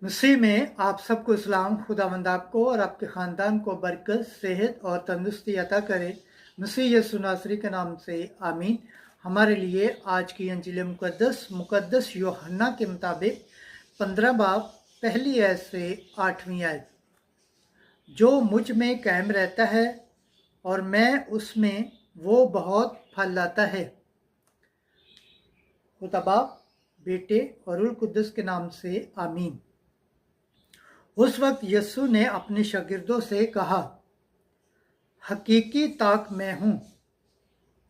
मसीह में आप सबको इस्लाम। खुदावंद आपको और आपके ख़ानदान को बरकत, सेहत और तंदुरुस्ती अता करे। मसीह यीशु नासरी के नाम से आमीन। हमारे लिए आज की अंजील मुकद्दस यूहन्ना के मुताबिक 15 बाब पहली आयत से 8वीं आयत। जो मुझ में कायम रहता है और मैं उसमें, वो बहुत फल लाता है। खुदा बाप, बेटे और रूह कुद्दुस के नाम से आमीन। उस वक्त यीशु ने अपने शागिर्दों से कहा, हकीकी ताक मैं हूँ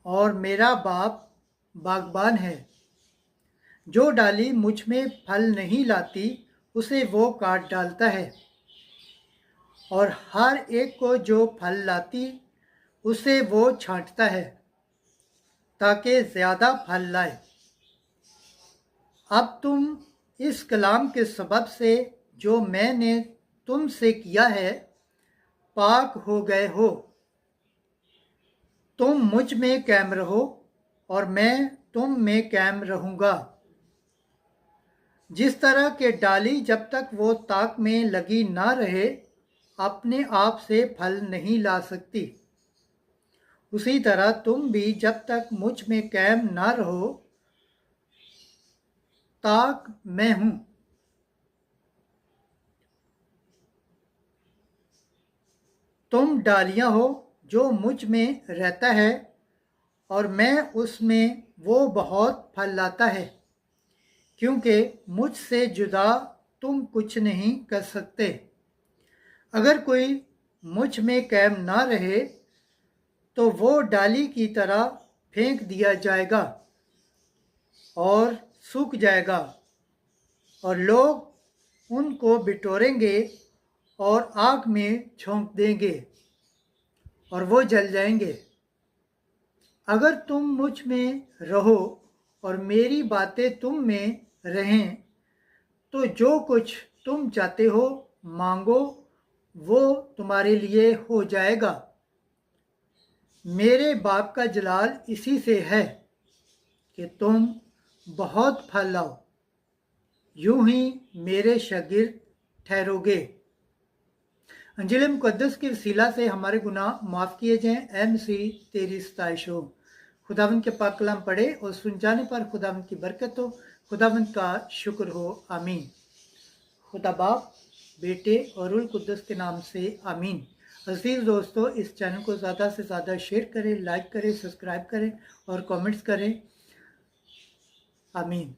और मेरा बाप बागबान है। जो डाली मुझ में फल नहीं लाती उसे वो काट डालता है, और हर एक को जो फल लाती उसे वो छांटता है ताकि ज़्यादा फल लाए। अब तुम इस कलाम के सबब से जो मैंने तुमसे किया है पाक हो गए हो। तुम मुझ में कायम रहो और मैं तुम में कायम रहूँगा। जिस तरह के डाली जब तक वो ताक में लगी ना रहे अपने आप से फल नहीं ला सकती, उसी तरह तुम भी जब तक मुझ में कायम ना रहो, ताक मैं हूँ। तुम डालियाँ हो जो मुझ में रहता है और मैं उसमें, वो बहुत फल लाता है, क्योंकि मुझसे जुदा तुम कुछ नहीं कर सकते। अगर कोई मुझ में कायम ना रहे तो वो डाली की तरह फेंक दिया जाएगा और सूख जाएगा, और लोग उनको बिटोरेंगे और आग में झोंक देंगे और वो जल जाएंगे। अगर तुम मुझ में रहो और मेरी बातें तुम में रहें तो जो कुछ तुम चाहते हो मांगो, वो तुम्हारे लिए हो जाएगा। मेरे बाप का जलाल इसी से है कि तुम बहुत फल लाओ, यूं ही मेरे शागिर्द ठहरोगे। अंजील मुकद्दस के वसीला से हमारे गुनाह माफ़ किए जाएं। ऐ मसीह, तेरी सताइश हो। खुदावंद के पाक कलाम पढ़े और सुन जाने पर खुदावंद की बरकत हो। खुदावंद का शुक्र हो। आमीन। खुदा बाप, बेटे और रूह कुद्दुस के नाम से आमीन। अजीज़ दोस्तों, इस चैनल को ज़्यादा से ज़्यादा शेयर करें, लाइक करें, सब्सक्राइब करें और कमेंट्स करें। आमीन।